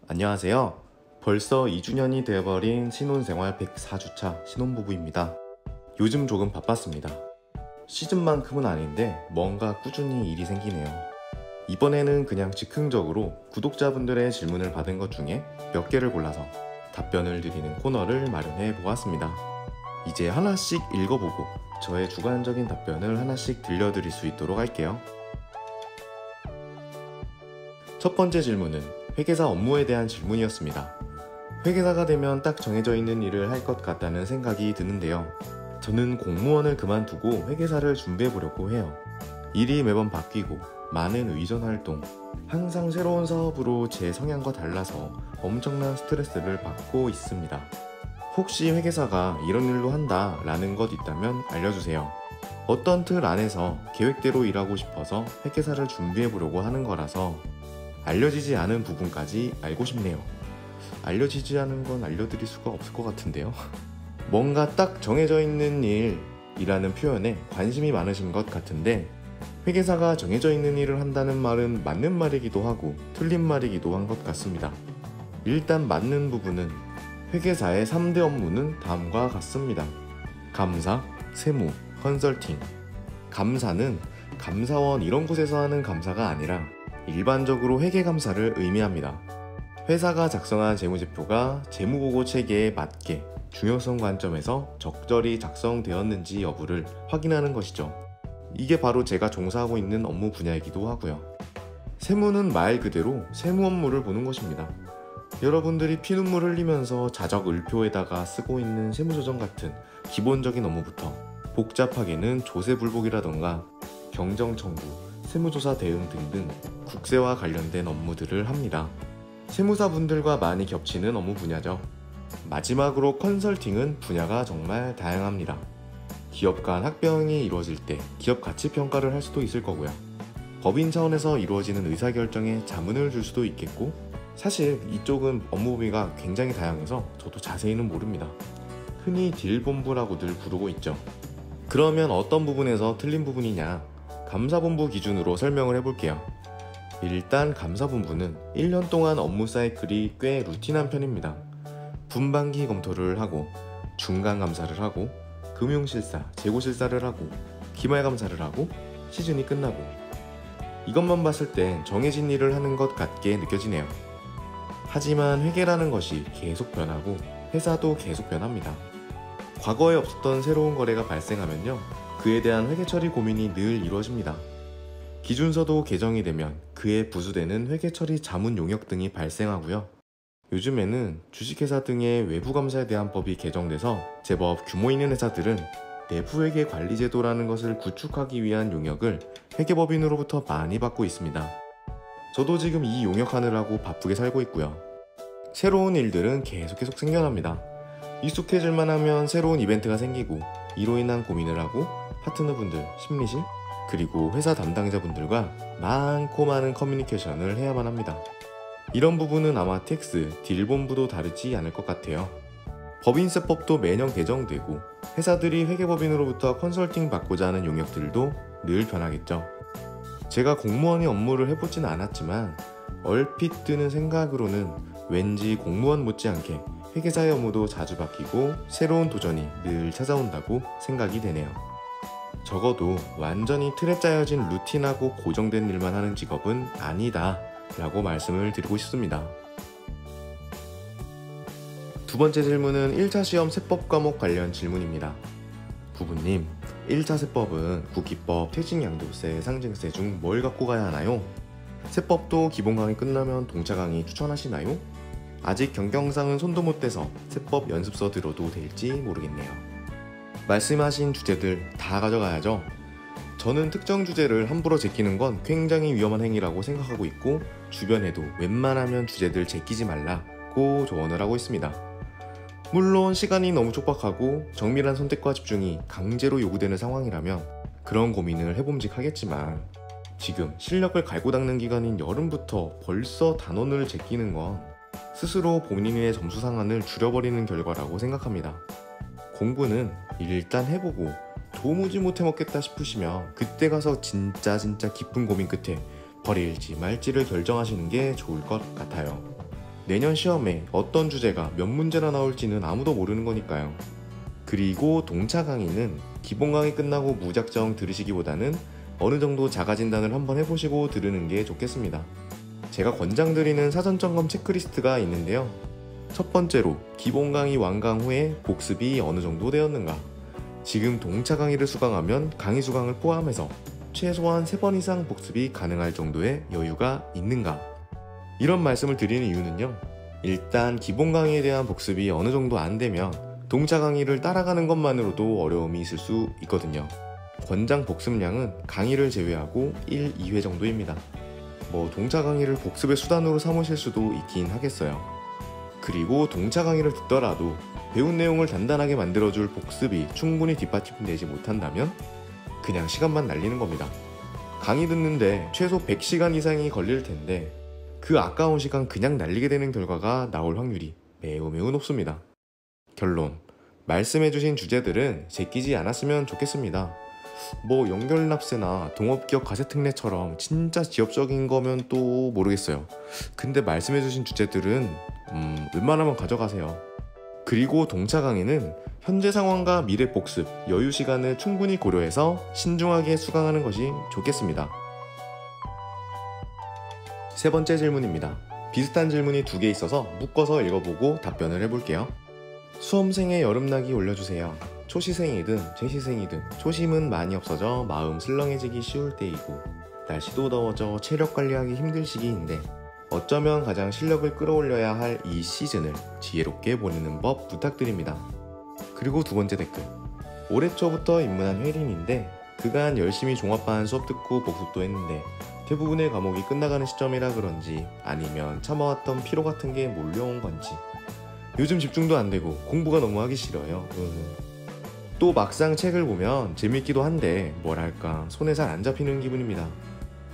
안녕하세요. 벌써 2주년이 되어버린 신혼생활 104주차 신혼부부입니다. 요즘 조금 바빴습니다. 시즌만큼은 아닌데 뭔가 꾸준히 일이 생기네요. 이번에는 그냥 즉흥적으로 구독자분들의 질문을 받은 것 중에 몇 개를 골라서 답변을 드리는 코너를 마련해 보았습니다. 이제 하나씩 읽어보고 저의 주관적인 답변을 하나씩 들려드릴 수 있도록 할게요. 첫 번째 질문은 회계사 업무에 대한 질문이었습니다. 회계사가 되면 딱 정해져 있는 일을 할 것 같다는 생각이 드는데요. 저는 공무원을 그만두고 회계사를 준비해 보려고 해요. 일이 매번 바뀌고 많은 의전 활동, 항상 새로운 사업으로 제 성향과 달라서 엄청난 스트레스를 받고 있습니다. 혹시 회계사가 이런 일로 한다 라는 것 있다면 알려주세요. 어떤 틀 안에서 계획대로 일하고 싶어서 회계사를 준비해 보려고 하는 거라서 알려지지 않은 부분까지 알고 싶네요. 알려지지 않은 건 알려드릴 수가 없을 것 같은데요. 뭔가 딱 정해져 있는 일이라는 표현에 관심이 많으신 것 같은데, 회계사가 정해져 있는 일을 한다는 말은 맞는 말이기도 하고 틀린 말이기도 한 것 같습니다. 일단 맞는 부분은 회계사의 3대 업무는 다음과 같습니다. 감사, 세무, 컨설팅. 감사는 감사원 이런 곳에서 하는 감사가 아니라 일반적으로 회계감사를 의미합니다. 회사가 작성한 재무제표가 재무보고 체계에 맞게 중요성 관점에서 적절히 작성되었는지 여부를 확인하는 것이죠. 이게 바로 제가 종사하고 있는 업무 분야이기도 하고요. 세무는 말 그대로 세무 업무를 보는 것입니다. 여러분들이 피눈물 흘리면서 자적을표에다가 쓰고 있는 세무조정 같은 기본적인 업무부터 복잡하게는 조세불복이라던가 경정청구, 세무조사 대응 등등 국세와 관련된 업무들을 합니다. 세무사분들과 많이 겹치는 업무 분야죠. 마지막으로 컨설팅은 분야가 정말 다양합니다. 기업 간 합병이 이루어질 때 기업 가치 평가를 할 수도 있을 거고요. 법인 차원에서 이루어지는 의사결정에 자문을 줄 수도 있겠고, 사실 이쪽은 업무 범위가 굉장히 다양해서 저도 자세히는 모릅니다. 흔히 딜본부라고들 부르고 있죠. 그러면 어떤 부분에서 틀린 부분이냐? 감사본부 기준으로 설명을 해볼게요. 일단 감사본부는 1년 동안 업무 사이클이 꽤 루틴한 편입니다. 분반기 검토를 하고, 중간감사를 하고, 금융실사, 재고실사를 하고, 기말감사를 하고, 시즌이 끝나고. 이것만 봤을 땐 정해진 일을 하는 것 같게 느껴지네요. 하지만 회계라는 것이 계속 변하고 회사도 계속 변합니다. 과거에 없었던 새로운 거래가 발생하면요, 그에 대한 회계 처리 고민이 늘 이루어집니다. 기준서도 개정이 되면 그에 부수되는 회계 처리 자문 용역 등이 발생하고요. 요즘에는 주식회사 등의 외부 감사에 대한 법이 개정돼서 제법 규모 있는 회사들은 내부회계 관리제도라는 것을 구축하기 위한 용역을 회계법인으로부터 많이 받고 있습니다. 저도 지금 이 용역하느라고 바쁘게 살고 있고요. 새로운 일들은 계속 생겨납니다. 익숙해질만 하면 새로운 이벤트가 생기고, 이로 인한 고민을 하고 파트너분들, 심리실, 그리고 회사 담당자분들과 많고 많은 커뮤니케이션을 해야만 합니다. 이런 부분은 아마 텍스, 딜본부도 다르지 않을 것 같아요. 법인세법도 매년 개정되고 회사들이 회계법인으로부터 컨설팅 받고자 하는 용역들도 늘 변하겠죠. 제가 공무원의 업무를 해보진 않았지만 얼핏 드는 생각으로는 왠지 공무원 못지않게 회계사의 업무도 자주 바뀌고 새로운 도전이 늘 찾아온다고 생각이 되네요. 적어도 완전히 틀에 짜여진 루틴하고 고정된 일만 하는 직업은 아니다 라고 말씀을 드리고 싶습니다. 두 번째 질문은 1차 시험 세법 과목 관련 질문입니다. 부부님, 1차 세법은 국기법, 퇴직양도세, 상증세 중 뭘 갖고 가야 하나요? 세법도 기본 강의 끝나면 동차 강의 추천하시나요? 아직 경경상은 손도 못 대서 세법 연습서 들어도 될지 모르겠네요. 말씀하신 주제들 다 가져가야죠. 저는 특정 주제를 함부로 제끼는 건 굉장히 위험한 행위라고 생각하고 있고, 주변에도 웬만하면 주제들 제끼지 말라고 조언을 하고 있습니다. 물론 시간이 너무 촉박하고 정밀한 선택과 집중이 강제로 요구되는 상황이라면 그런 고민을 해봄직하겠지만, 지금 실력을 갈고 닦는 기간인 여름부터 벌써 단원을 제끼는 건 스스로 본인의 점수 상한을 줄여버리는 결과라고 생각합니다. 공부는 일단 해보고 도무지 못해 먹겠다 싶으시면 그때 가서 진짜 깊은 고민 끝에 버릴지 말지를 결정하시는 게 좋을 것 같아요. 내년 시험에 어떤 주제가 몇 문제나 나올지는 아무도 모르는 거니까요. 그리고 동차 강의는 기본 강의 끝나고 무작정 들으시기보다는 어느 정도 자가 진단을 한번 해보시고 들으는 게 좋겠습니다. 제가 권장드리는 사전 점검 체크리스트가 있는데요. 첫 번째로 기본 강의 완강 후에 복습이 어느 정도 되었는가, 지금 동차 강의를 수강하면 강의 수강을 포함해서 최소한 3번 이상 복습이 가능할 정도의 여유가 있는가, 이런 말씀을 드리는 이유는요, 일단 기본 강의에 대한 복습이 어느 정도 안 되면 동차 강의를 따라가는 것만으로도 어려움이 있을 수 있거든요. 권장 복습량은 강의를 제외하고 1, 2회 정도입니다. 동차 강의를 복습의 수단으로 삼으실 수도 있긴 하겠어요. 그리고 동차 강의를 듣더라도 배운 내용을 단단하게 만들어줄 복습이 충분히 뒷받침되지 못한다면 그냥 시간만 날리는 겁니다. 강의 듣는데 최소 100시간 이상이 걸릴 텐데 그 아까운 시간 그냥 날리게 되는 결과가 나올 확률이 매우 높습니다. 결론, 말씀해주신 주제들은 제끼지 않았으면 좋겠습니다. 연결납세나 동업기업 과세특례처럼 진짜 지엽적인 거면 또 모르겠어요. 근데 말씀해주신 주제들은 웬만하면 가져가세요. 그리고 동차 강의는 현재 상황과 미래 복습, 여유 시간을 충분히 고려해서 신중하게 수강하는 것이 좋겠습니다. 세 번째 질문입니다. 비슷한 질문이 2개 있어서 묶어서 읽어보고 답변을 해볼게요. 수험생의 여름나기 올려주세요. 초시생이든 재시생이든 초심은 많이 없어져 마음 슬렁해지기 쉬울 때이고 날씨도 더워져 체력 관리하기 힘들 시기인데 어쩌면 가장 실력을 끌어올려야 할 이 시즌을 지혜롭게 보내는 법 부탁드립니다. 그리고 2번째 댓글. 올해 초부터 입문한 회린인데 그간 열심히 종합반 수업 듣고 복습도 했는데 대부분의 과목이 끝나가는 시점이라 그런지 아니면 참아왔던 피로 같은 게 몰려온 건지 요즘 집중도 안 되고 공부가 너무 하기 싫어요. 또 막상 책을 보면 재밌기도 한데 뭐랄까 손에 잘 안 잡히는 기분입니다.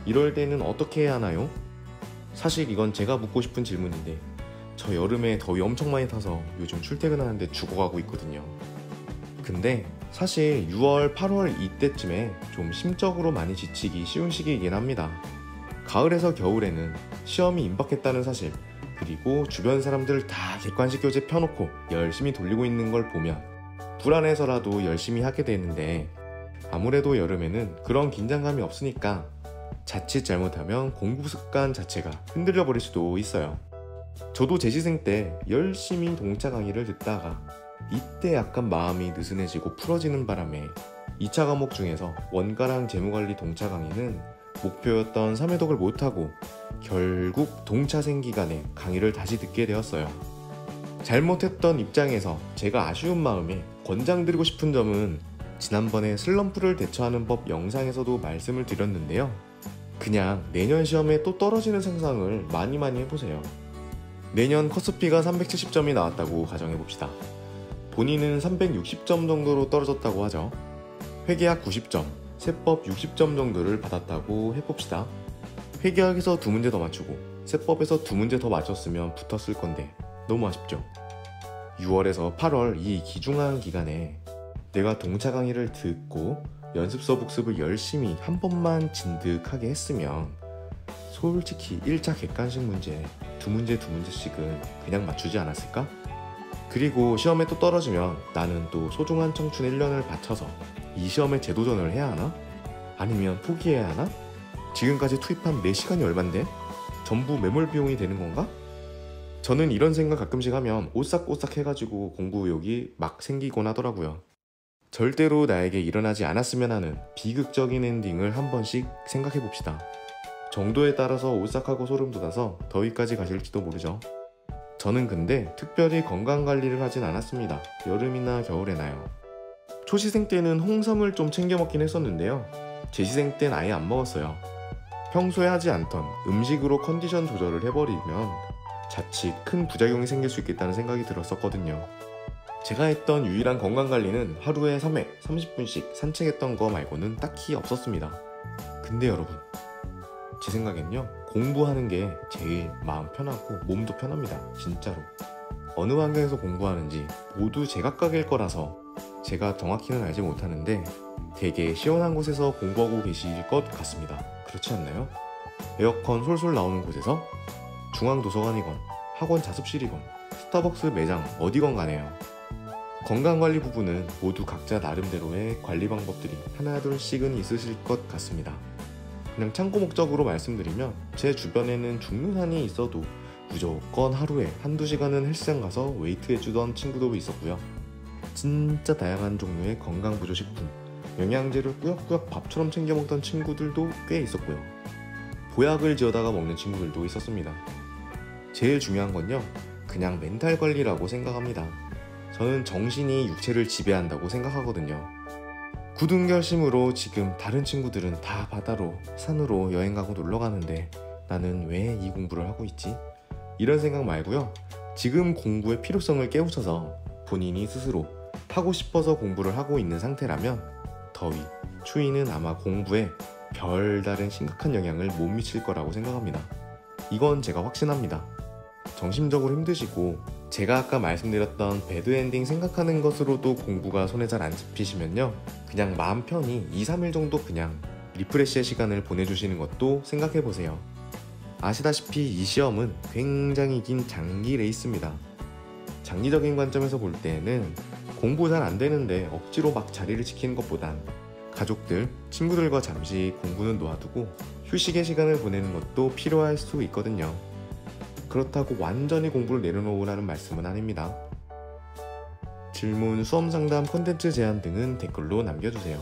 이럴 때는 어떻게 해야 하나요? 사실 이건 제가 묻고 싶은 질문인데 저 여름에 더위 엄청 많이 타서 요즘 출퇴근하는데 죽어가고 있거든요. 근데 사실 6월, 8월 이때쯤에 좀 심적으로 많이 지치기 쉬운 시기이긴 합니다. 가을에서 겨울에는 시험이 임박했다는 사실, 그리고 주변 사람들 다 객관식 교재 펴놓고 열심히 돌리고 있는 걸 보면 불안해서라도 열심히 하게 되는데 아무래도 여름에는 그런 긴장감이 없으니까 자칫 잘못하면 공부 습관 자체가 흔들려 버릴 수도 있어요. 저도 재시생 때 열심히 동차 강의를 듣다가 이때 약간 마음이 느슨해지고 풀어지는 바람에 2차 과목 중에서 원가랑 재무관리 동차 강의는 목표였던 3회독을 못하고 결국 동차생 기간에 강의를 다시 듣게 되었어요. 잘못했던 입장에서 제가 아쉬운 마음에 권장드리고 싶은 점은 지난번에 슬럼프를 대처하는 법 영상에서도 말씀을 드렸는데요. 그냥 내년 시험에 또 떨어지는 상상을 많이 해보세요. 내년 커스피가 370점이 나왔다고 가정해봅시다. 본인은 360점 정도로 떨어졌다고 하죠. 회계학 90점, 세법 60점 정도를 받았다고 해봅시다. 회계학에서 2문제 더 맞추고 세법에서 2문제 더 맞췄으면 붙었을 건데 너무 아쉽죠. 6월에서 8월 이 귀중한 기간에 내가 동차 강의를 듣고 연습서 복습을 열심히 한 번만 진득하게 했으면 솔직히 1차 객관식 문제 2문제씩은 그냥 맞추지 않았을까? 그리고 시험에 또 떨어지면 나는 또 소중한 청춘 1년을 바쳐서 이 시험에 재도전을 해야 하나? 아니면 포기해야 하나? 지금까지 투입한 내 시간이 얼만데? 전부 매몰 비용이 되는 건가? 저는 이런 생각 가끔씩 하면 오싹오싹 해가지고 공부욕이 막 생기곤 하더라고요. 절대로 나에게 일어나지 않았으면 하는 비극적인 엔딩을 한 번씩 생각해봅시다. 정도에 따라서 오싹하고 소름 돋아서 더위까지 가실지도 모르죠. 저는 근데 특별히 건강관리를 하진 않았습니다. 여름이나 겨울에나요. 초시생 때는 홍삼을 좀 챙겨 먹긴 했었는데요. 재시생 땐 아예 안 먹었어요. 평소에 하지 않던 음식으로 컨디션 조절을 해버리면 자칫 큰 부작용이 생길 수 있겠다는 생각이 들었었거든요. 제가 했던 유일한 건강관리는 하루에 3회 30분씩 산책했던 거 말고는 딱히 없었습니다. 근데 여러분, 제 생각엔요, 공부하는 게 제일 마음 편하고 몸도 편합니다. 진짜로. 어느 환경에서 공부하는지 모두 제각각일 거라서 제가 정확히는 알지 못하는데 되게 시원한 곳에서 공부하고 계실 것 같습니다. 그렇지 않나요? 에어컨 솔솔 나오는 곳에서, 중앙도서관이건 학원 자습실이건 스타벅스 매장 어디건 간에요. 건강관리 부분은 모두 각자 나름대로의 관리 방법들이 하나둘씩은 있으실 것 같습니다. 그냥 참고 목적으로 말씀드리면 제 주변에는 죽는 한이 있어도 무조건 하루에 한두 시간은 헬스장 가서 웨이트 해주던 친구도 있었고요. 진짜 다양한 종류의 건강보조식품, 영양제를 꾸역꾸역 밥처럼 챙겨 먹던 친구들도 꽤 있었고요. 보약을 지어다가 먹는 친구들도 있었습니다. 제일 중요한 건요, 그냥 멘탈 관리라고 생각합니다. 저는 정신이 육체를 지배한다고 생각하거든요. 굳은 결심으로 지금 다른 친구들은 다 바다로, 산으로 여행 가고 놀러 가는데 나는 왜 이 공부를 하고 있지? 이런 생각 말고요. 지금 공부의 필요성을 깨우쳐서 본인이 스스로 하고 싶어서 공부를 하고 있는 상태라면 더위, 추위는 아마 공부에 별다른 심각한 영향을 못 미칠 거라고 생각합니다. 이건 제가 확신합니다. 정신적으로 힘드시고 제가 아까 말씀드렸던 배드엔딩 생각하는 것으로도 공부가 손에 잘 안 잡히시면요, 그냥 마음 편히 2-3일 정도 그냥 리프레시의 시간을 보내주시는 것도 생각해보세요. 아시다시피 이 시험은 굉장히 긴 장기 레이스입니다. 장기적인 관점에서 볼 때에는 공부 잘 안 되는데 억지로 막 자리를 지키는 것보단 가족들, 친구들과 잠시 공부는 놓아두고 휴식의 시간을 보내는 것도 필요할 수 있거든요. 그렇다고 완전히 공부를 내려놓으라는 말씀은 아닙니다. 질문, 수험 상담, 콘텐츠 제안 등은 댓글로 남겨주세요.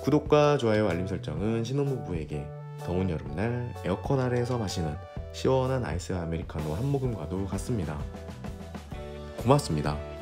구독과 좋아요, 알림 설정은 신혼부부에게 더운 여름날 에어컨 아래에서 마시는 시원한 아이스 아메리카노 한 모금과도 같습니다. 고맙습니다.